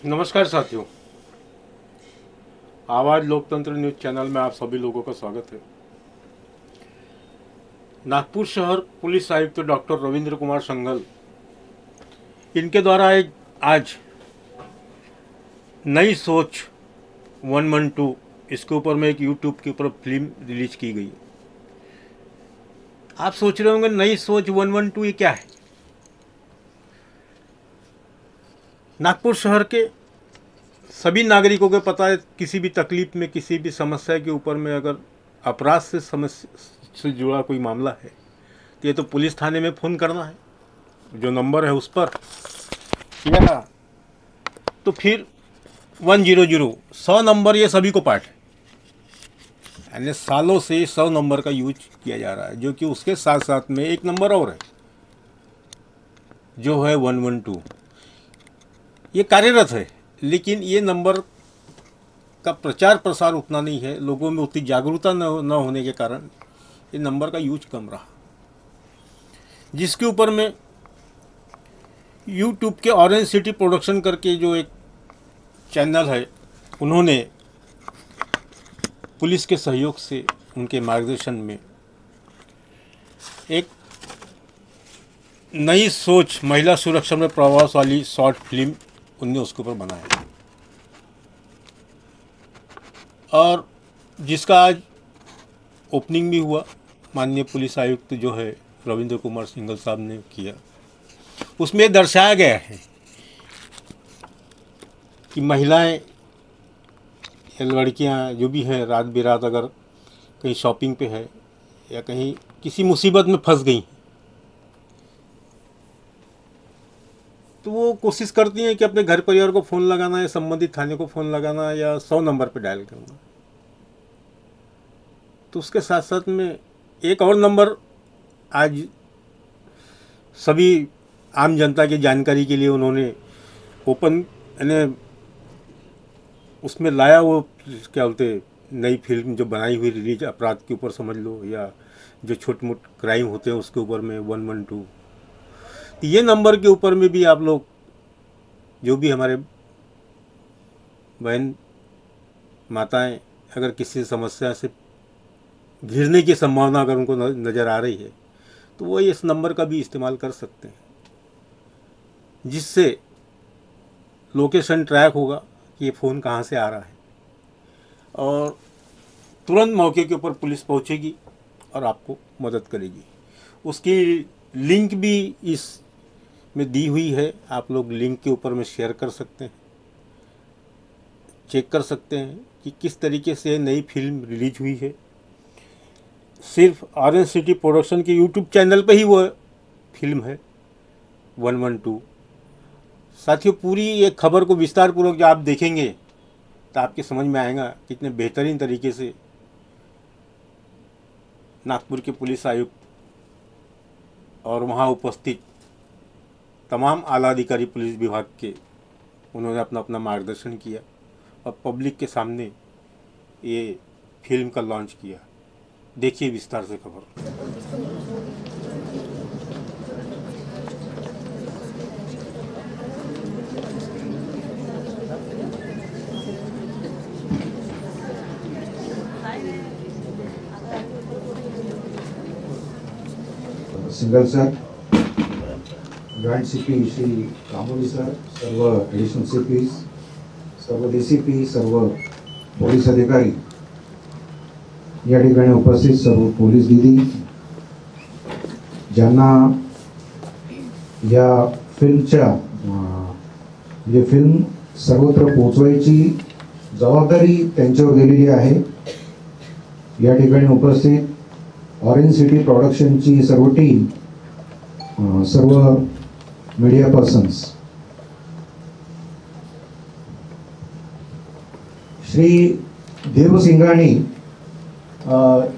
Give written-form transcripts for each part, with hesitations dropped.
नमस्कार साथियों, आवाज़ लोकतंत्र न्यूज़ चैनल में आप सभी लोगों का स्वागत है। नागपुर शहर पुलिस आयुक्त डॉक्टर रविंद्र कुमार संघल इनके द्वारा एक आज नई सोच 112 इसके ऊपर में एक यूट्यूब के ऊपर फिल्म रिलीज की गई। आप सोच रहे होंगे नई सोच 112 ये क्या है। नागपुर शहर के सभी नागरिकों को पता है, किसी भी तकलीफ में, किसी भी समस्या के ऊपर में अगर अपराध से समस्या से जुड़ा कोई मामला है तो ये तो पुलिस थाने में फ़ोन करना है, जो नंबर है उस पर, या तो फिर 100 100 नंबर, ये सभी को पाठ है। यानी सालों से 100 नंबर का यूज किया जा रहा है, जो कि उसके साथ साथ में एक नंबर और है जो है 112। ये कार्यरत है, लेकिन ये नंबर का प्रचार प्रसार उतना नहीं है, लोगों में उतनी जागरूकता न होने के कारण ये नंबर का यूज कम रहा, जिसके ऊपर में यूट्यूब के ऑरेंज सिटी प्रोडक्शन करके जो एक चैनल है, उन्होंने पुलिस के सहयोग से, उनके मार्गदर्शन में एक नई सोच महिला सुरक्षा में प्रभावशाली शॉर्ट फिल्म उनने उसके ऊपर बनाया, और जिसका आज ओपनिंग भी हुआ। माननीय पुलिस आयुक्त जो है रविंद्र कुमार सिंघल साहब ने किया। उसमें दर्शाया गया है कि महिलाएं या लड़कियां जो भी हैं, रात बिरात अगर कहीं शॉपिंग पे है या कहीं किसी मुसीबत में फंस गई, तो वो कोशिश करती हैं कि अपने घर परिवार को फ़ोन लगाना या संबंधित थाने को फ़ोन लगाना या 100 नंबर पर डायल करना। तो उसके साथ साथ में एक और नंबर आज सभी आम जनता की जानकारी के लिए उन्होंने ओपन, यानी उसमें लाया, वो क्या बोलते, नई फिल्म जो बनाई हुई रिलीज, अपराध के ऊपर समझ लो, या जो छोटे मोटे क्राइम होते हैं उसके ऊपर में 112। ये नंबर के ऊपर में भी आप लोग, जो भी हमारे बहन माताएं, अगर किसी समस्या से घिरने की संभावना अगर उनको नज़र आ रही है, तो वो इस नंबर का भी इस्तेमाल कर सकते हैं, जिससे लोकेशन ट्रैक होगा कि ये फ़ोन कहाँ से आ रहा है, और तुरंत मौके के ऊपर पुलिस पहुंचेगी और आपको मदद करेगी। उसकी लिंक भी इस में दी हुई है, आप लोग लिंक के ऊपर में शेयर कर सकते हैं, चेक कर सकते हैं कि किस तरीके से नई फिल्म रिलीज हुई है। सिर्फ ऑरेंज सिटी प्रोडक्शन के यूट्यूब चैनल पे ही वो फिल्म है 112। साथियों, पूरी एक खबर को विस्तार पूर्वक जब आप देखेंगे तो आपके समझ में आएगा कितने बेहतरीन तरीके से नागपुर के पुलिस आयुक्त और वहाँ उपस्थित तमाम आला अधिकारी पुलिस विभाग के, उन्होंने अपना अपना मार्गदर्शन किया और पब्लिक के सामने ये फिल्म का लॉन्च किया। देखिए विस्तार से खबर। सिंगल sir, joint CP Shri Kamoli sir, सर्व ॲडिशनल सीपीज, सर्व डीसीपी, सर्व पोलीस अधिकारी, या ठिकाणी उपस्थित सर्व पोलीस दिदी, ज्यांना या फिल्मच्या म्हणजे फिल्म सर्वत्र पोहोचवायची जबाबदारी त्यांच्यावर दिलेली आहे। या ठिकाणी उपस्थित ऑरेंज सिटी प्रोडक्शनची सर्व टीम, सर्व मीडिया पर्सन्स, श्री देवसिंगाणी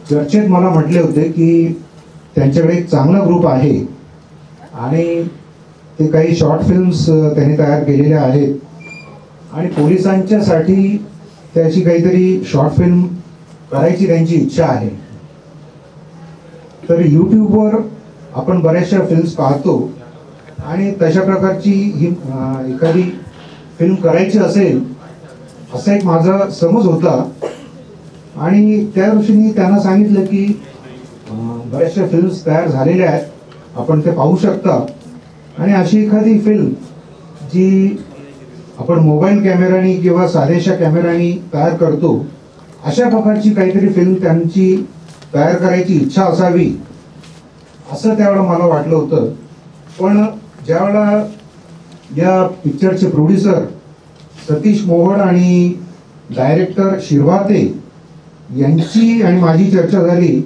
चर्चेत मला म्हटले होते की त्यांच्याकडे एक चांगला ग्रुप आहे आणि ते काही शॉर्ट फिल्म्स त्यांनी तयार केलेल्या आहेत आणि पोलिसांच्यासाठी त्याची काहीतरी शॉर्ट फिल्म करायची त्यांची इच्छा आहे। तर यूट्यूबवर आपण बऱ्याचशा फिल्म्स पाहतो आणि तशा प्रकारची ही एखादी फिल्म करायची असेल असा एक माझा समज होता. आणि त्या दृष्टीने त्यांना सांगितलं की बऱ्याचशा फिल्म्स तयार झालेल्या आहेत, आपण ते पाहू शकता. आणि अशी एखादी फिल्म जी आपण मोबाईल कॅमेरानी किंवा साध्याशा कॅमेरानी तयार करतो, अशा प्रकारची काहीतरी फिल्म त्यांची तयार करायची इच्छा असावी असं त्यावेळेला मला वाटलं होतं. पण ज्यावेळेला या पिक्चरचे प्रोड्युसर सतीश मोहोळ आणि डायरेक्टर शिरभाते यांची आणि माझी चर्चा झाली,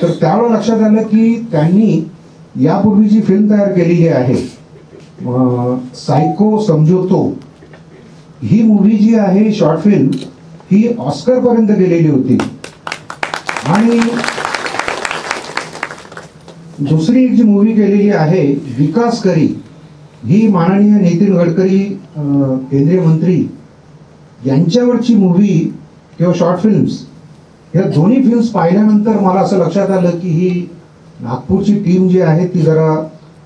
तर त्यावेळेला लक्षात आलं की त्यांनी यापूर्वी जी फिल्म तयार केलेली आहे सायको समझोतो, ही मूवी जी आहे शॉर्ट फिल्म, ही ऑस्कर पर्यंत गेलेली होती. आणि दुसरी एक जी मूवी केलेली आहे विकास करी, ही माननीय नितीन गडकरी केंद्रीय मंत्री यांच्यावरची मूवी किंवा शॉर्ट फिल्म्स, या दोन्ही फिल्म्स पाहिल्यानंतर मला असं लक्षात आलं की ही नागपूरची टीम जी आहे ती जरा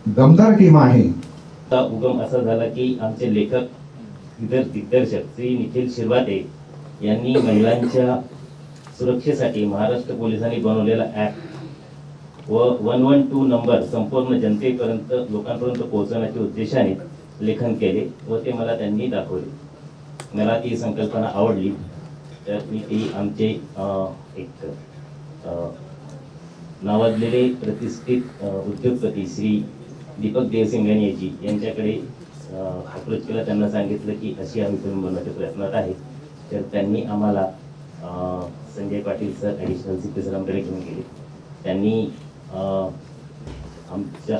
दमदार टीम आहे. उगम असा झाला की आमचे लेखक दिग्दर्शक श्री निखिल शिरभाते यांनी महिलांच्या सुरक्षेसाठी महाराष्ट्र पोलिसांनी बनवलेला ॲप व 112 नंबर संपूर्ण जनतेपर्यंत लोकांपर्यंत पोहोचवण्याच्या उद्देशाने लेखन केले व ते मला त्यांनी दाखवले. मला ती संकल्पना आवडली, तर मी ती आमचे एक नावाजलेले प्रतिष्ठित उद्योगपती श्री दीपक देवसिंघानियाजी यांच्याकडे अप्रोच केला. त्यांना सांगितलं की अशी आम्ही फिल्म बनवण्याच्या प्रयत्नात आहे. तर त्यांनी आम्हाला Sanjay Patil sir additional CP सरांकडे घेऊन गेले. त्यांनी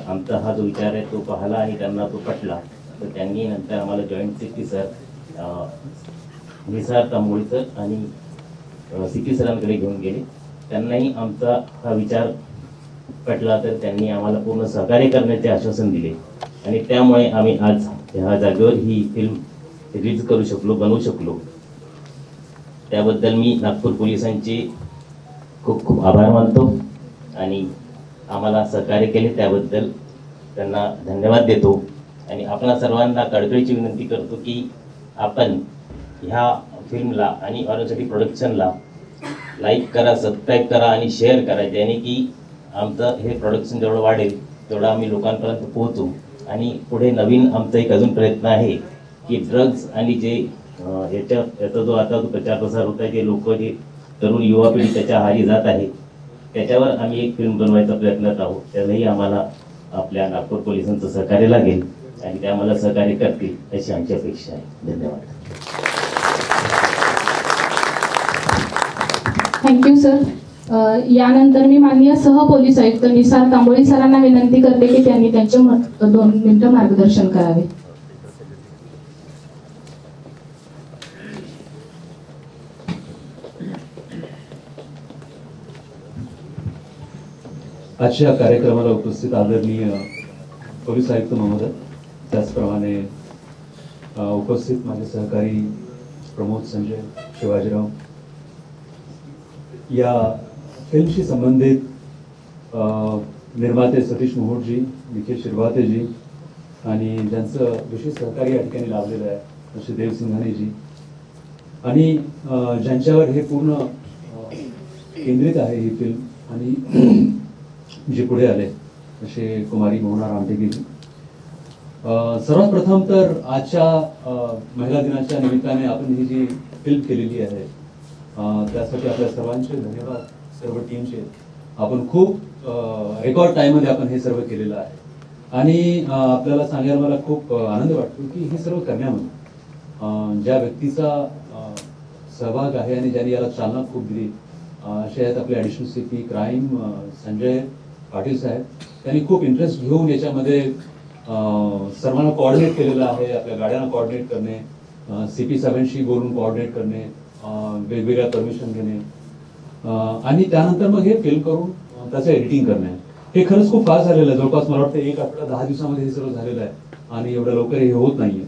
आमचा हा जो विचार आहे तो पाहिला आणि त्यांना तो पटला. तर त्यांनी नंतर आम्हाला joint CP sir Nisar Tamboli sir आणि CP सरांकडे घेऊन गेले. त्यांनाही आमचा हा विचार पटला, तर त्यांनी आम्हाला पूर्ण सहकार्य करण्याचे आश्वासन दिले आणि त्यामुळे आम्ही आज ह्या जागेवर ही फिल्म रिलीज करू शकलो, बनवू शकलो. त्याबद्दल मी नागपूर पोलिसांचे खूप खूप आभार मानतो आणि आम्हाला सहकार्य केले त्याबद्दल त्यांना धन्यवाद देतो. आणि आपणा सर्वांना कळकळीची विनंती करतो की आपण ह्या फिल्मला आणि ऑरोसिटी प्रोडक्शनला लाईक करा, सबस्क्राईब करा आणि शेअर करा, ज्याने की आमचं हे प्रोडक्शन जेवढं वाढेल तेवढं आम्ही लोकांपर्यंत पोहोचू. आणि पुढे नवीन आमचा एक अजून प्रयत्न आहे की ड्रग्ज आणि जे याचा जो आता जो प्रचार प्रसार होत आहे, जे लोक जे तरुण युवा पिढी त्याच्या आहारी जात आहे, त्याच्यावर आम्ही एक फिल्म बनवायचा प्रयत्नात आहोत. त्यालाही आम्हाला आपल्या नागपूर पोलिसांचं सहकार्य लागेल आणि ते आम्हाला सहकार्य करतील अशी आमची अपेक्षा आहे. धन्यवाद. Thank you sir. यानंतर मी माननीय सहपोलीस आयुक्त निसार तांबोळी सरांना विनंती करते की त्यांनी त्यांचे 2 मिनिटं मार्गदर्शन करावे. आजच्या कार्यक्रमाला उपस्थित आदरणीय पोलीस आयुक्त महोदय, त्याचप्रमाणे उपस्थित माझे सहकारी प्रमोद संजय शिवाजीराव, या फिल्मशी संबंधित निर्माते सतीश मोहोळजी, निखिल शिरभातेजी आणि ज्यांचं विशेष सहकार्य या ठिकाणी लाभलेलं आहे असे देवसिंघानेजी, आणि ज्यांच्यावर हे पूर्ण केंद्रित आहे ही फिल्म आणि जे पुढे आले असे कुमारी मोहना रामटेकेजी. सर्वात प्रथम तर आजच्या महिला दिनाच्या निमित्ताने आपण ही जी फिल्म केलेली आहे त्यासाठी आपल्या सर्वांचे धन्यवाद. सर्व टीमचे आपण खूप रेकॉर्ड टाईममध्ये आपण हे सर्व केलेलं आहे आणि आपल्याला सांगायला मला खूप आनंद वाटतो की हे सर्व करण्यामध्ये ज्या व्यक्तीचा सहभाग आहे आणि ज्यांनी याला चालना खूप दिली असे आहेत आपले additional CP crime Sanjay Patil saheb. त्यांनी खूप इंटरेस्ट घेऊन याच्यामध्ये सर्वांना कोऑर्डिनेट केलेलं आहे. आपल्या गाड्यांना कोऑर्डिनेट करणे, CP साहेबांशी बोलून कोऑर्डिनेट करणे, वेगवेगळ्या परमिशन घेणे आणि त्यानंतर मग हे फिल्म करून त्याचं एडिटिंग करणे. हे खरंच खूप फास्ट झालेलं आहे. जवळपास मला वाटतं 1 आठवडा 10 दिवसामध्ये हे सर्व झालेलं आहे आणि एवढं लवकर हे होत नाहीये.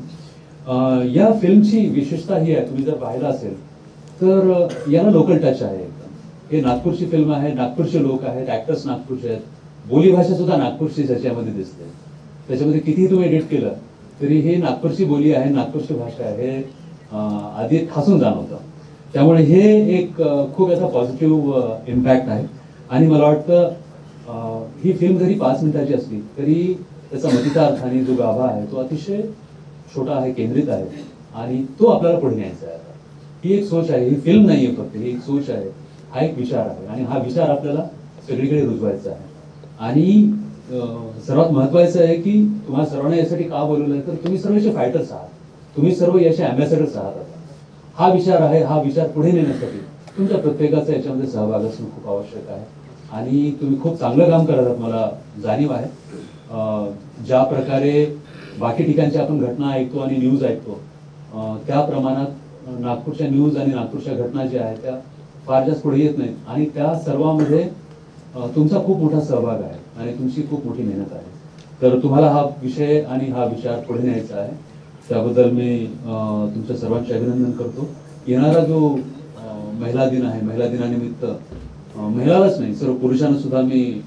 या फिल्मची विशेषता ही आहे, तुम्ही जर पाहिलं असेल तर याला लोकल टच आहे. हे नागपूरची फिल्म आहे, नागपूरचे लोक आहेत, ऍक्टर्स नागपूरचे आहेत, बोलीभाषा सुद्धा नागपूरची त्याच्यामध्ये दिसते. त्याच्यामध्ये कितीही तुम्ही एडिट केलं तरी हे नागपूरची बोली आहे, नागपूरची भाषा आहे, हे आधी ठासून जाणवतं. त्यामुळे हे एक खूप याचा पॉझिटिव्ह इम्पॅक्ट आहे. आणि मला वाटतं ही फिल्म जरी 5 मिनिटाची असली तरी त्याचा मतीचा अर्थ आणि जो गाभा आहे तो अतिशय छोटा आहे, केंद्रित आहे, आणि तो आपल्याला पुढे न्यायचा आहे. ही एक सोच आहे, ही फिल्म नाही आहे फक्त, ही एक सोच आहे, हा एक विचार आहे, आणि हा विचार आपल्याला सगळीकडे रुजवायचा आहे. आणि सर्वात महत्वाचं आहे की तुम्हाला सर्वांना यासाठी का बोलवलं आहे, तर तुम्ही सर्व याचे फायटर्स आहात, तुम्ही सर्व याचे अँबॅसेडर्स आहात. आता हा विचार आहे, हा विचार पुढे नेण्यासाठी तुमच्या प्रत्येकाचा याच्यामध्ये सहभाग असणं खूप आवश्यक आहे. आणि तुम्ही खूप चांगलं काम करत आहात, मला जाणीव आहे. ज्या प्रकारे बाकी ठिकाणची आपण घटना ऐकतो आणि न्यूज ऐकतो त्या प्रमाणात नागपूरच्या न्यूज आणि नागपूरच्या घटना ज्या आहेत त्या फार जास्त पुढे येत नाहीत, आणि त्या सर्वांमध्ये तुमचा खूप मोठा सहभाग आहे आणि तुमची खूप मोठी मेहनत आहे. तर तुम्हाला हा विषय आणि हा विचार पुढे न्यायचा आहे, त्याबद्दल मी तुमच्या सर्वांचे अभिनंदन करतो. येणारा जो महिला दिन आहे, महिला दिनानिमित्त महिलालाच नाही सर्व पुरुषांना सुद्धा मी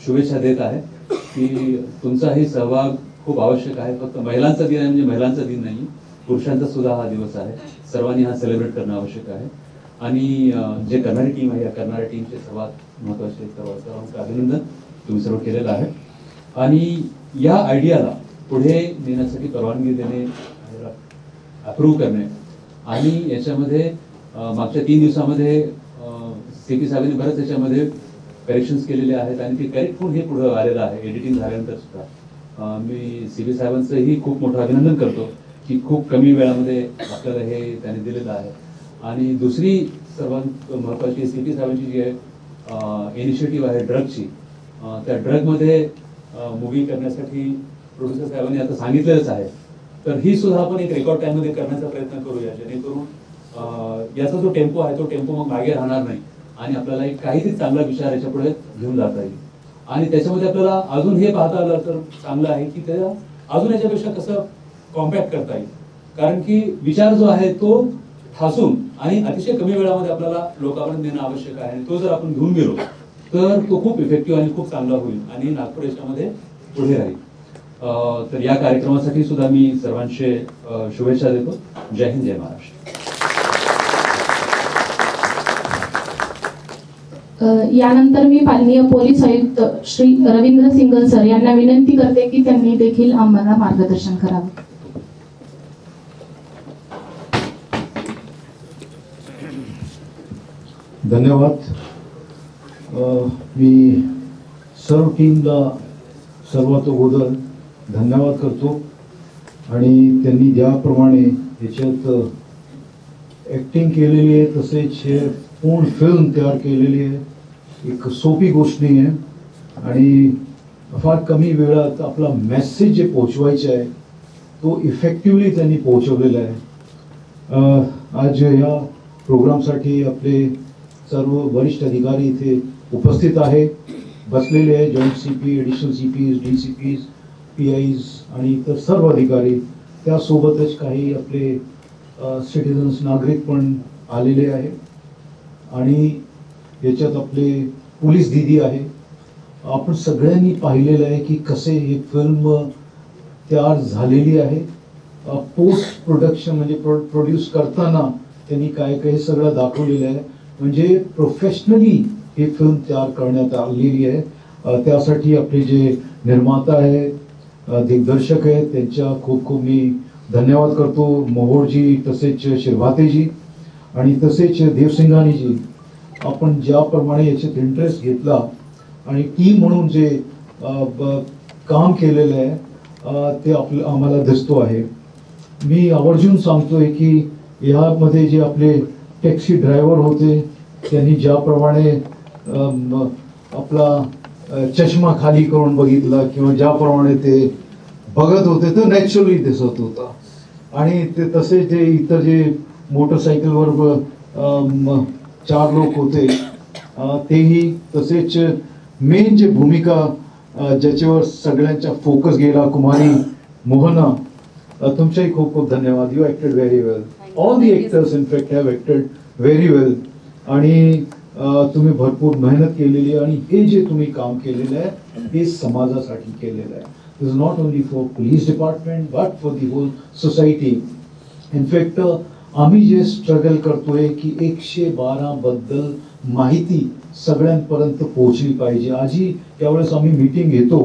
शुभेच्छा देत आहे की तुमचाही सहभाग खूप आवश्यक आहे. फक्त महिलांचा दिन आहे म्हणजे महिलांचा दिन नाही, पुरुषांचा सुद्धा हा दिवस आहे. सर्वांनी हा सेलिब्रेट करणं आवश्यक आहे. आणि जे करणारी टीम आहे, या करणाऱ्या टीमचे सर्वात महत्वाचे सर्वांचं अभिनंदन तुम्ही सर्व केलेलं आहे. आणि या आयडियाला पुढे नेण्यासाठी परवानगी देणे, अप्रूव्ह करणे, आणि याच्यामध्ये मागच्या 3 दिवसामध्ये CP साहेबांनी बरेच याच्यामध्ये करेक्शन्स केलेले आहेत आणि ते करेक्ट होऊन हे पुढे आलेलं आहे. एडिटिंग झाल्यानंतर सुद्धा मी CP साहेबांचंही खूप मोठं अभिनंदन करतो की खूप कमी वेळामध्ये आपल्याला हे त्यांनी दिलेलं आहे. आणि दुसरी सर्वात महत्त्वाची CP साहेबांची जी इनिशिएटिव्ह आहे ड्रगची, त्या ड्रगमध्ये मूवी करण्यासाठी प्रोड्युसर साहेबांनी आता सांगितलेलंच आहे. तर ही सुद्धा आपण एक रेकॉर्ड टाईममध्ये करण्याचा प्रयत्न करूया, जेणेकरून याचा जो टेम्पो आहे तो टेम्पो मग मागे राहणार नाही आणि आपल्याला एक काहीतरी चांगला विचार याच्या पुढे घेऊन जाता येईल. आणि त्याच्यामध्ये आपल्याला अजून हे पाहता आलं तर चांगलं आहे की त्याला अजून याच्यापेक्षा कसं कॉम्पॅक्ट करता येईल, कारण की विचार जो आहे तो ठासून आणि अतिशय कमी वेळामध्ये आपल्याला लोकांपर्यंत नेणं आवश्यक आहे. आणि तो जर आपण घेऊन गेलो तर तो खूप इफेक्टिव्ह आणि खूप चांगला होईल आणि नागपूर याच्यामध्ये पुढे राहील. तर या कार्यक्रमासाठी सुद्धा मी सर्वांचे शुभेच्छा देतो. जय हिंद, जय महाराष्ट्र. यानंतर मी माननीय पोलीस आयुक्त श्री रवींद्र सिंगल सर यांना विनंती करते की त्यांनी देखील आम्हाला मार्गदर्शन करावे. धन्यवाद. मी सर्व टीमला सर्वात अगोदर धन्यवाद करतो. आणि त्यांनी ज्याप्रमाणे याच्यात ॲक्टिंग केलेली आहे तसेच हे पूर्ण फिल्म तयार केलेली आहे, एक सोपी गोष्ट नाही आहे. आणि फार कमी वेळात आपला मेसेज जे पोचवायचा आहे तो इफेक्टिव्हली त्यांनी पोहोचवलेला आहे. आज या प्रोग्रामसाठी आपले सर्व वरिष्ठ अधिकारी इथे उपस्थित आहे, बसलेले आहे. Joint CP, additional CPs, DCPs, PIs आणि इतर सर्व अधिकारी, त्यासोबतच काही आपले सिटिझन्स, नागरिक पण आलेले आहे. आणि याच्यात आपले पोलीस दिदी आहे. आपण सगळ्यांनी पाहिलेलं आहे की कसे ही फिल्म तयार झालेली आहे. पोस्ट प्रोडक्शन म्हणजे प्रोड्यूस करताना त्यांनी काय काय सगळं दाखवलेलं आहे. म्हणजे प्रोफेशनली ही फिल्म तयार करण्यात आलेली आहे. त्यासाठी आपले जे निर्माता आहेत, दिग्दर्शक आहेत, त्यांच्या खूप खूप मी धन्यवाद करतो. मोहोळजी, तसेच शिरभातेजी आणि तसेच देवसिंघानीजी. आपण ज्याप्रमाणे याच्यात इंटरेस्ट घेतला आणि टीम म्हणून जे काम केलेलं आहे ते आम्हाला दिसतो आहे. मी आवर्जून सांगतोय की ह्यामध्ये जे आपले टॅक्सी ड्रायव्हर होते त्यांनी ज्याप्रमाणे आपला चष्मा खाली करून बघितला किंवा ज्याप्रमाणे ते बघत होते तो नॅचरली दिसत होता. आणि ते तसे जे इतर जे मोटरसायकलवर 4 लोक होते तेही तसेच मेन जे भूमिका ज्याच्यावर सगळ्यांचा फोकस गेला, कुमारी मोहना, तुमचेही खूप खूप धन्यवाद. You acted very well. All the actors in fact have acted very well. आणि तुम्ही भरपूर मेहनत केलेली आहे आणि हे जे तुम्ही काम केलेलं आहे हे समाजासाठी केलेलं आहे. This is not only for police department but for the whole society. In fact, आम्ही जे स्ट्रगल करतोय की 112 बद्दल माहिती सगळ्यांपर्यंत पोहोचली पाहिजे. आजी यावेळेस आम्ही मीटिंग घेतो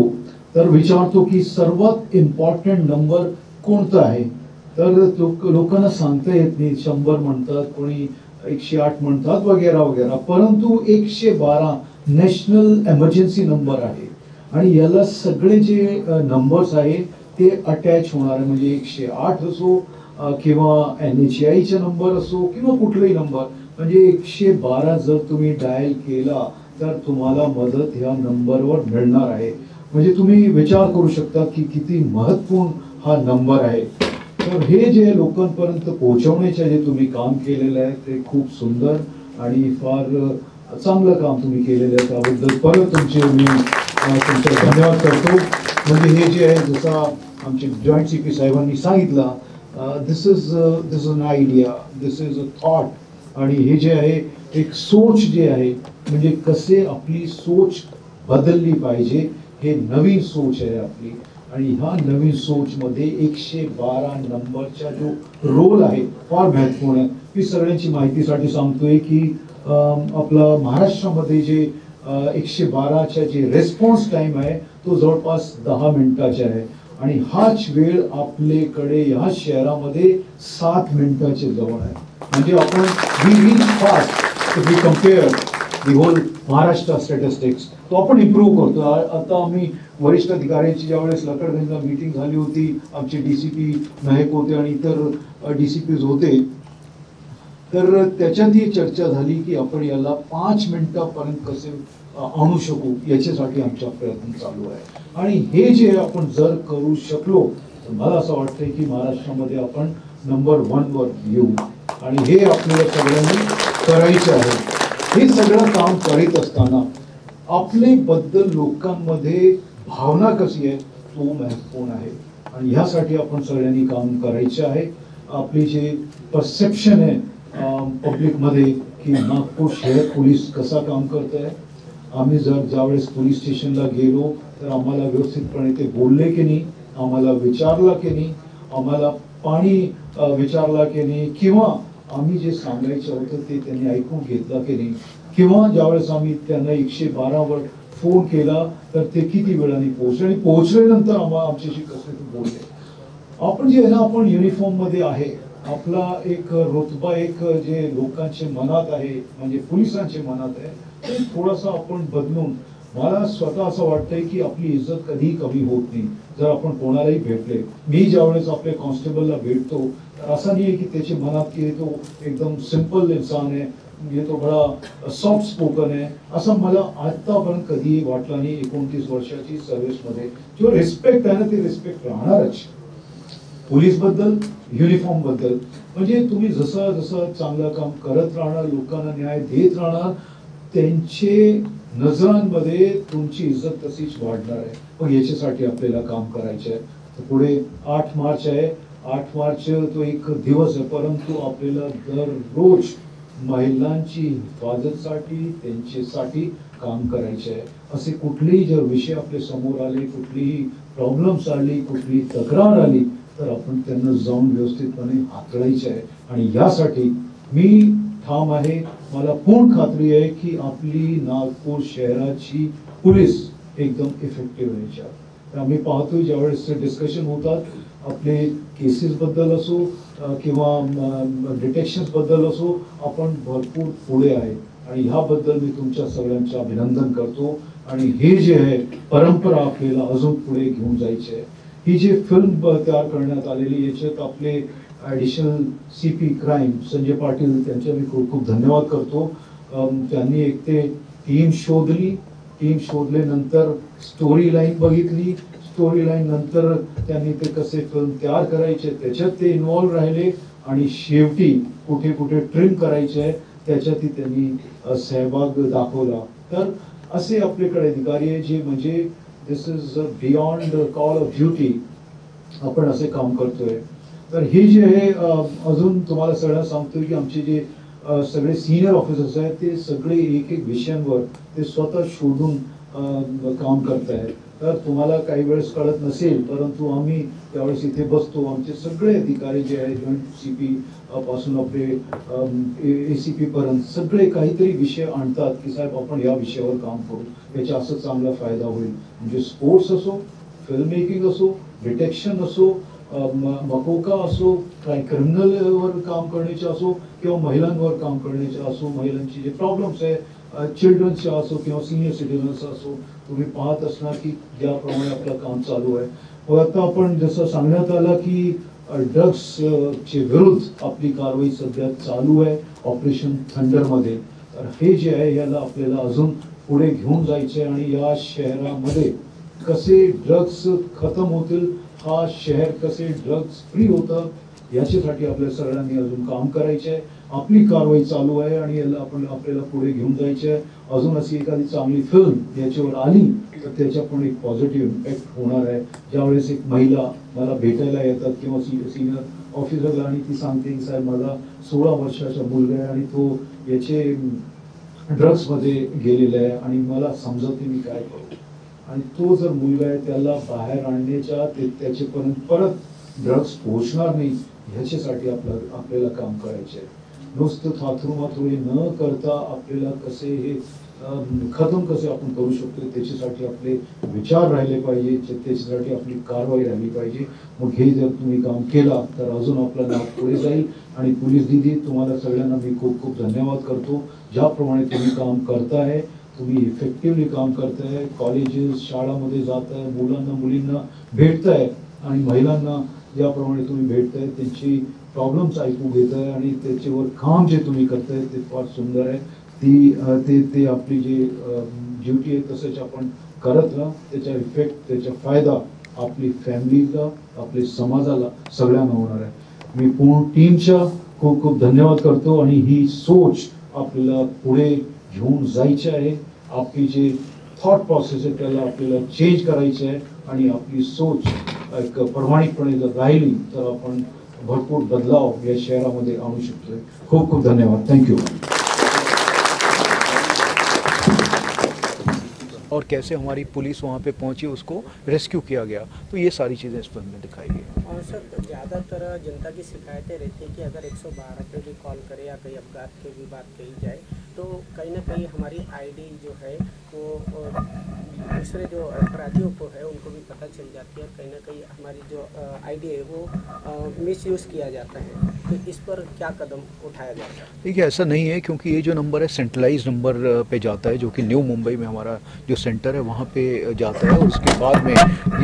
तर विचारतो की सर्वात इम्पॉर्टंट नंबर कोणता आहे, तर लोकांना सांगता येत नाही. 100 म्हणतात, कोणी 108 म्हणतात वगैरे वगैरे, परंतु 112 नॅशनल एमर्जन्सी नंबर आहे आणि याला सगळे जे नंबर्स आहे ते अटॅच होणार आहे. म्हणजे 108 असो किंवा NHI चा नंबर असो किंवा कुठलाही नंबर, म्हणजे 112 जर तुम्ही डायल केला तर तुम्हाला मदत ह्या नंबरवर मिळणार आहे. म्हणजे तुम्ही विचार करू शकता की किती महत्वपूर्ण हा नंबर आहे. तर हे जे लोकांपर्यंत पोहोचवण्याचे जे तुम्ही काम केलेलं आहे ते खूप सुंदर आणि फार चांगलं काम तुम्ही केलेलं आहे. त्याबद्दल परत तुमचे मी तुमचे धन्यवाद करतो. म्हणजे हे जे आहे, जसा आमचे जॉईंट CP साहेबांनी सांगितलं, this is an idea, this is a thought. आणि हे जे आहे एक सोच जे आहे, म्हणजे कसे आपली सोच बदलली पाहिजे, हे नवीन सोच आहे आपली. आणि ह्या नवीन सोचमध्ये 112 नंबरचा जो रोल आहे फार महत्वपूर्ण आहे. मी सगळ्यांची माहितीसाठी सांगतोय की आपला महाराष्ट्रामध्ये जे 112चा जे रेस्पॉन्स टाइम आहे तो जवळपास 10 मिनिटाचा आहे आणि हाच वेळ आपल्याकडे ह्या शहरामध्ये 7 मिनिटाच्या जवळ आहे. म्हणजे आपण we reach fast if we compare the whole Maharashtra statistics, तो आपण इम्प्रूव्ह करतो. आता आम्ही वरिष्ठ अधिकाऱ्यांची ज्यावेळेस लकडगंजला मीटिंग झाली होती, आमचे DCP नायक होते आणि इतर DCPs होते, तर त्याच्यात ही चर्चा झाली की आपण याला 5 मिनिटापर्यंत कसे आणू शकू, याच्यासाठी आमचा प्रयत्न चालू आहे. आणि हे जे आपण जर करू शकलो तर मला असं वाटतंय की महाराष्ट्रामध्ये आपण नंबर 1 वर येऊ आणि हे आपल्याला सगळ्यांनी करायचं आहे. हे सगळं काम करीत असताना आपले बद्दल लोकांमध्ये भावना कशी आहे तो महत्वपूर्ण आहे आणि ह्यासाठी आपण सगळ्यांनी काम करायचे आहे. आपली जे परसेप्शन आहे पब्लिकमध्ये की नागपूर शहर पोलीस कसा काम करत आहे, आम्ही जर ज्यावेळेस पोलीस स्टेशनला गेलो तर आम्हाला व्यवस्थितपणे ते बोलले की नाही, आम्हाला विचारला की नाही, आम्हाला पाणी विचारला की नाही, किंवा आम्ही जे सांगायचं होतं ते त्यांनी ऐकून घेतलं की नाही, किंवा ज्यावेळेस आम्ही त्यांना 112 वर फोन केला तर ते किती वेळाने पोहोचले आणि पोहोचल्यानंतर आमच्याशी कसे ते बोलले. आपण जे आहे ना, आपण युनिफॉर्म मध्ये आहे, आपला एक रुतबा एक जे लोकांच्या मनात आहे म्हणजे पोलिसांच्या मनात आहे ते थोडासा आपण बदलून, मला स्वतः असं वाटतंय की आपली इज्जत कधी कमी होत नाही जर आपण कोणालाही भेटले. मी ज्यावेळेस आपल्या कॉन्स्टेबलला भेटतो तर असं नाही आहे की त्याच्या मनात की तो एकदम सिंपल इंसान आहे, म्हणजे तो बडा सॉफ्ट स्पोकन आहे, असं मला आतापर्यंत कधीही वाटलं नाही. 29 वर्षाची सर्व्हिसमध्ये जो रिस्पेक्ट आहे ना, ते रिस्पेक्ट राहणारच पोलीस बद्दल, युनिफॉर्म बद्दल. म्हणजे तुम्ही जसं जसं चांगलं काम करत राहणार, लोकांना न्याय देत राहणार, त्यांचे नजरांमध्ये तुमची इज्जत तशीच वाढणार आहे. मग याच्यासाठी आपल्याला काम करायचं आहे. तर पुढे 8 मार्च आहे, 8 मार्च तो एक दिवस आहे, परंतु आपल्याला दररोज महिलांची हिफाजतसाठी, त्यांच्यासाठी काम करायचे आहे. असे कुठलेही जर विषय आपल्या समोर आले, कुठलीही प्रॉब्लेम्स आली, कुठलीही तक्रार आली तर आपण त्यांना जाऊन व्यवस्थितपणे हाताळायचे आहे. आणि यासाठी मी ठाम आहे. मला पूर्ण खात्री आहे की आपली नागपूर शहराची पोलीस एकदम इफेक्टिव्ह व्हायची. तर आम्ही पाहतोय ज्यावेळेस डिस्कशन होतात आपले केसेस बद्दल असो किंवा डिटेक्शन्स बद्दल असो, आपण भरपूर पुढे आहे आणि ह्याबद्दल मी तुमच्या सगळ्यांचे अभिनंदन करतो. आणि हे जे आहे परंपरा आपल्याला अजून पुढे घेऊन जायची आहे. ही जी फिल्म तयार करण्यात आलेली, याच्यात आपले additional CP crime Sanjay Patil, त्यांचे मी खूप खूप धन्यवाद करतो. त्यांनी एक ते टीम शोधली, टीम शोधल्यानंतर स्टोरी लाईन बघितली, स्टोरी लाईन नंतर त्यांनी ते कसे फिल्म तयार करायचे त्याच्यात ते इन्व्हॉल्व राहिले आणि शेवटी कुठे कुठे ट्रिम करायचे आहे त्याच्यातही त्यांनी सहभाग दाखवला. तर असे आपल्याकडे अधिकारी आहे जे म्हणजे this is beyond call of duty, आपण असे काम करतोय. तर हे जे आहे अजून तुम्हाला सगळ्यांना सांगतोय की आमचे जे सगळे सिनियर ऑफिसर्स आहेत ते सगळे एक एक विषयांवर ते स्वतः शोधून काम करत आहेत. तर तुम्हाला काही वेळेस कळत नसेल, परंतु आम्ही त्यावेळेस इथे बसतो, आमचे सगळे अधिकारी जे आहेत जॉईंट CP पासून आपले ACP पर्यंत सगळे काहीतरी विषय आणतात की साहेब आपण या विषयावर काम करू, याचा असं चांगला फायदा होईल. म्हणजे स्पोर्ट्स असो, फिल्म मेकिंग असो, डिटेक्शन असो, मकोका असो, काही क्रिमिनलवर काम करण्याचे असो किंवा महिलांवर काम करण्याचे असो, महिलांची जे प्रॉब्लेम्स आहे चिल्ड्रन्सचे असो किंवा सिनियर सिटीजन्स असो, तुम्ही पाहत असणार की ज्याप्रमाणे आपलं काम चालू आहे. व आता आपण जसं सांगण्यात आलं की ड्रग्स चे विरुद्ध आपली कारवाई सध्या चालू आहे ऑपरेशन थंडरमध्ये. तर हे जे आहे याला आपल्याला अजून पुढे घेऊन जायचे आणि या शहरामध्ये कसे ड्रग्स खतम होतील, हा शहर कसे ड्रग्स फ्री होतं, याच्यासाठी आपल्या सगळ्यांनी अजून काम करायचे आहे. आपली कारवाई चालू आहे आणि याला आपल्याला पुढे घेऊन जायचे आहे. अजून अशी एखादी चांगली फिल्म याच्यावर आली तर त्याच्या पण एक पॉझिटिव्ह इम्पॅक्ट होणार आहे. ज्यावेळेस एक महिला मला भेटायला येतात किंवा सिनियर ऑफिसरला आणि ती सांगते की साहेब माझा 16 वर्षाचा मुलगा आहे आणि तो याचे ड्रग्समध्ये गेलेला आहे आणि मला समजत नाही मी काय करू. आणि तो जर मुलगा आहे त्याला बाहेर आणण्याच्या त्याच्यापर्यंत परत ड्रग्स पोहोचणार नाही ह्याच्यासाठी आपल्याला काम करायचे आहे. नुसतं थाथरू न करता आपल्याला कसे हे खतम कसे आपण करू शकतो त्याच्यासाठी आपले विचार राहिले पाहिजे, त्याच्यासाठी आपली कारवाई राहिली पाहिजे. मग हे जर तुम्ही काम केला तर अजून आपलं नाव पुढे जाईल. आणि पोलीस दिदी तुम्हाला सगळ्यांना मी खूप खूप धन्यवाद करतो. ज्याप्रमाणे तुम्ही काम करताय, तुम्ही इफेक्टिव्हली काम करताय, कॉलेजेस शाळामध्ये जाताय, मुलांना मुलींना भेटताय आणि महिलांना ज्याप्रमाणे तुम्ही भेटताय त्यांची प्रॉब्लेम्स ऐकून घेताय आणि त्याच्यावर काम जे तुम्ही करताय ते फार सुंदर आहे. ते आपली जी ड्युटी आहे तसंच आपण करत राहा. त्याचा इफेक्ट, त्याचा फायदा आपली फॅमिलीला, आपल्या समाजाला सगळ्यांना होणार आहे. मी पूर्ण टीमच्या खूप खूप धन्यवाद करतो आणि ही सोच आपल्याला पुढे घेऊन जायची आहे. आपली जे थॉट प्रोसेस आहे त्याला आपल्याला चेंज करायचे आहे आणि आपली सोच एक प्रामाणिकपणे जर राहिली तर आपण भरपूर बदलाव या शहरामध्ये आणू शकतो. खूप खूप धन्यवाद. थँक्यू. और कैसे हमारी पुलिस वहाँ पे पहुँची, उसको रेस्क्यू किया गया, तो ये सारी चीज़ें इस फिल्म में दिखाई गई. और सर ज़्यादातर जनता की शिकायतें रहती है कि अगर 112 पे भी कॉल करे या कहीं अपघात की भी बात कही जाए तो कहीं ना कहीं हमारी आईडी जो है वो दूसरे जो अपराधियों को है उनको भी पता चल जाती है. कहीं ना कहीं हमारी जो आईडी है वो मिसयूज़ किया जाता है. तो इस पर क्या कदम उठाया जाता है? देखिए ऐसा नहीं है, क्योंकि ये जो नंबर है सेंट्रलाइज नंबर पे जाता है, जो कि न्यू मुंबई में हमारा जो सेंटर है वहाँ पे जाता है. और उसके बाद में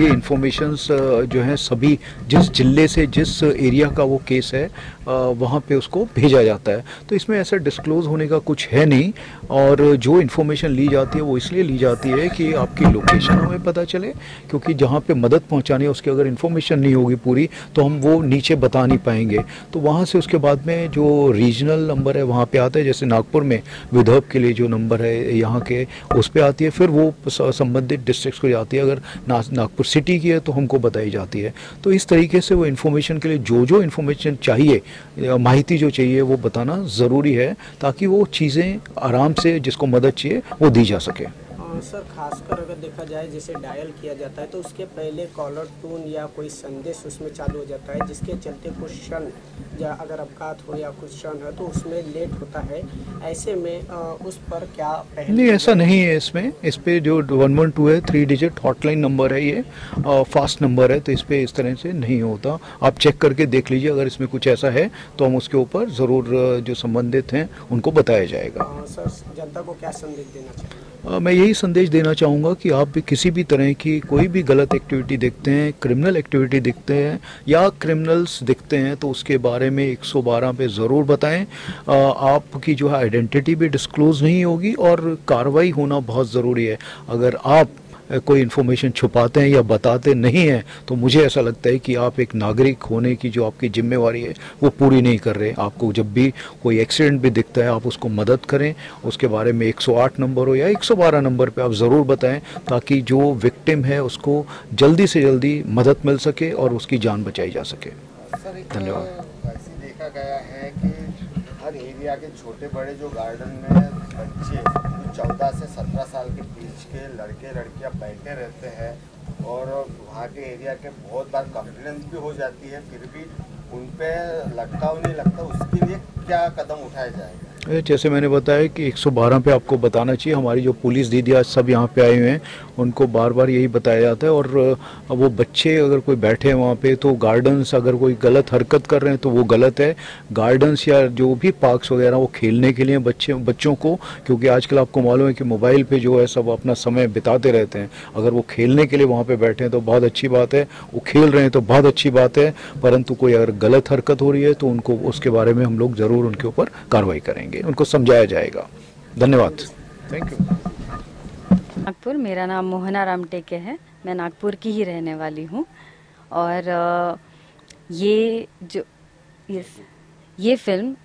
ये इन्फॉर्मेशंस जो है सभी जिस जिले से जिस एरिया का वो केस है वहाँ पे उसको भेजा जाता है. तो इसमें ऐसा डिस्क्लोज होने का कुछ है नहीं. और जो इन्फॉर्मेशन ली जाती है वो इसलिए ली जाती है कि आपकी लोकेशन हमें पता चले, क्योंकि जहाँ पे मदद पहुँचानी है उसकी अगर इन्फॉर्मेशन नहीं होगी पूरी तो हम वो नीचे बता नहीं पाएंगे. तो वहाँ से उसके बाद में जो रीजनल नंबर है वहाँ पे आता है. जैसे नागपुर में विदर्भ के लिए जो नंबर है यहाँ के उस पर आती है, फिर वो संबंधित डिस्ट्रिक्ट्स को जाती है. अगर नागपुर सिटी की है तो हमको बताई जाती है. तो इस तरीके से वो इन्फॉर्मेशन के लिए जो इन्फॉर्मेशन चाहिए, माहिती जो चाहिए वो बताना ज़रूरी है, ताकि वो चीज़ें आराम से जिसको मदद चाहिए वो दी जा सके. सर खासकर अगर देखा जाए जैसे डायल किया जाता है तो उसके पहले कॉलर टून या कोई संदेश उसमें चालू हो जाता है, जिसके चलते कुछ क्षण या अगर अपघात हो या कुछ क्षण है तो उसमें लेट होता है. ऐसे में उस पर क्या पहले? नहीं, ऐसा नहीं है. इसमें इस पे जो 112 है 3 डिजिट हॉटलाइन नंबर है, ये फास्ट नंबर है, तो इस पे इस तरह से नहीं होता. आप चेक करके देख लीजिए, अगर इसमें कुछ ऐसा है तो हम उसके ऊपर ज़रूर जो संबंधित हैं उनको बताया जाएगा. सर जनता को क्या संदेश देना चाहिए? मैं यही संदेश देना चाहूँगा कि आप भी किसी भी तरह की कोई भी गलत एक्टिविटी देखते हैं, क्रिमिनल एक्टिविटी दिखते हैं या क्रिमिनल्स दिखते हैं तो उसके बारे में 112 पे ज़रूर बताएं. आपकी जो है आइडेंटिटी भी डिस्क्लोज़ नहीं होगी और कार्रवाई होना बहुत ज़रूरी है. अगर आप कोई इन्फॉर्मेशन छुपाते हैं या बताते नहीं हैं तो मुझे ऐसा लगता है कि आप एक नागरिक होने की जो आपकी जिम्मेवारी है वो पूरी नहीं कर रहे. आपको जब भी कोई एक्सीडेंट भी दिखता है आप उसको मदद करें, उसके बारे में 108 नंबर हो या 112 नंबर पे आप ज़रूर बताएं, ताकि जो विक्टिम है उसको जल्दी से जल्दी मदद मिल सके और उसकी जान बचाई जा सके. धन्यवाद. ऐसे देखा गया है कि हर हर एरिया के छोटे बड़े जो गार्डन में बच्चे जो 14 से 17 साल के बीच के लड़के लड़कियां बैठे रहते हैं और वहाँ के एरिया के बहुत बार कंप्लेंट भी हो जाती है, फिर भी उन पे लटकाव नहीं लगता, उसके लिए क्या कदम उठाया जाएगा? जैसे मैंने बताया कि 112 पे आपको बताना चाहिए। हमारी जो पुलिस दीदी आज सब यहाँ पे आए हुए हैं, उनको बार बार यही बताया जाता है। और वो बच्चे अगर कोई बैठे हैं वहाँ पे, तो गार्डन्स अगर कोई गलत हरकत कर रहे हैं तो वो गलत है। गार्डन्स या जो भी पार्क्स वगैरह वो खेलने के लिए बच्चों को, क्योंकि आजकल आपको मालूम है कि मोबाइल पे जो है सब अपना समय बिताते रहते हैं। अगर वो खेलने के लिए वहाँ पे बैठे हैं तो बहुत अच्छी बात है, वो खेल रहे हैं तो बहुत अच्छी बात है, परंतु कोई अगर गलत हरकत हो रही है तो उनको उसके बारे में हम लोग ज़रूर उनके ऊपर कार्रवाई करेंगे, उनको समझाया जाएगा। धन्यवाद। Thank you. नागपुर, मेरा नाम मोहना रामटेके है, मैं नागपुर की ही रहने वाली हूँ। और ये फिल्म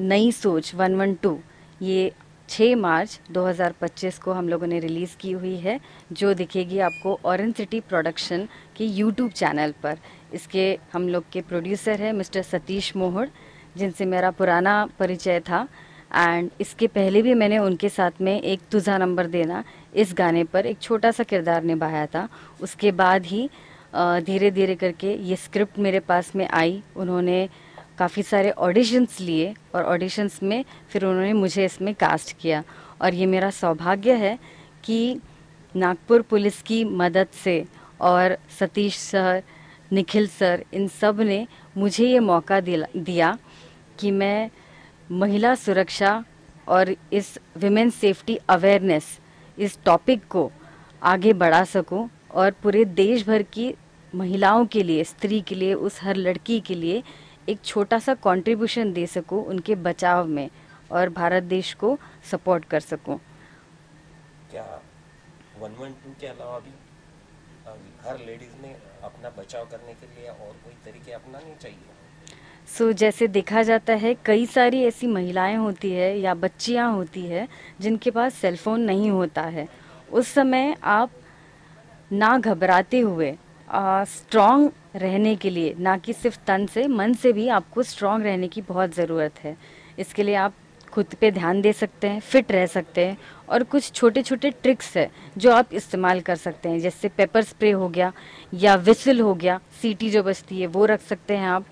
नई सोच 112 ये 6 मार्च 2025 को हम लोगों ने रिलीज़ की हुई है, जो दिखेगी आपको ऑरेंज सिटी प्रोडक्शन के यूट्यूब चैनल पर। इसके हम लोग के प्रोड्यूसर है मिस्टर सतीश मोहड़, जिनसे मेरा पुराना परिचय था। एंड इसके पहले भी मैंने उनके साथ में एक तुझा नंबर देना इस गाने पर एक छोटा सा किरदार निभाया था। उसके बाद ही धीरे धीरे करके ये स्क्रिप्ट मेरे पास में आई। उन्होंने काफ़ी सारे ऑडिशंस लिए और ऑडिशंस में फिर उन्होंने मुझे इसमें कास्ट किया। और ये मेरा सौभाग्य है कि नागपुर पुलिस की मदद से और सतीश सर, निखिल सर, इन सब ने मुझे ये मौका दिया कि मैं महिला सुरक्षा और इस विमेन सेफ्टी अवेयरनेस इस टॉपिक को आगे बढ़ा सकूं और पूरे देश भर की महिलाओं के लिए, स्त्री के लिए, उस हर लड़की के लिए एक छोटा सा कंट्रीब्यूशन दे सकूं उनके बचाव में और भारत देश को सपोर्ट कर सकूं। क्या 112 के अलावा भी हर लेडीज ने अपना बचाव करने के लिए और कोई तरीके अपनाने चाहिए? जैसे देखा जाता है कई सारी ऐसी महिलाएं होती है या बच्चियां होती है जिनके पास सेलफोन नहीं होता है। उस समय आप ना घबराते हुए स्ट्रॉन्ग रहने के लिए, ना कि सिर्फ तन से, मन से भी आपको स्ट्रॉन्ग रहने की बहुत ज़रूरत है। इसके लिए आप खुद पे ध्यान दे सकते हैं, फिट रह सकते हैं और कुछ छोटे छोटे ट्रिक्स है जो आप इस्तेमाल कर सकते हैं, जैसे पेपर स्प्रे हो गया या विसल हो गया, सीटी जो बजती है वो रख सकते हैं आप।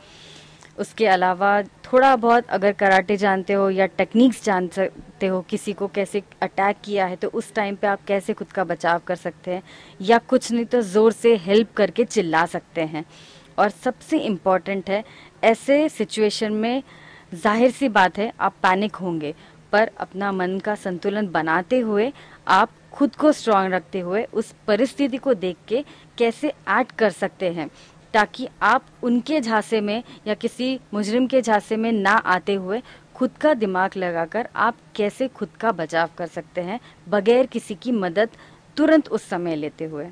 उसके अलावा थोड़ा बहुत अगर कराटे जानते हो या टेक्निक्स जान सकते हो, किसी को कैसे अटैक किया है तो उस टाइम पे आप कैसे खुद का बचाव कर सकते हैं, या कुछ नहीं तो ज़ोर से हेल्प करके चिल्ला सकते हैं। और सबसे इम्पॉर्टेंट है, ऐसे सिचुएशन में जाहिर सी बात है आप पैनिक होंगे, पर अपना मन का संतुलन बनाते हुए आप खुद को स्ट्रांग रखते हुए उस परिस्थिति को देख के कैसे एक्ट कर सकते हैं, ताकि आप उनके झांसे में या किसी मुजरिम के झांसे में ना आते हुए खुद का दिमाग लगाकर आप कैसे खुद का बचाव कर सकते हैं बगैर किसी की मदद तुरंत उस समय लेते हुए।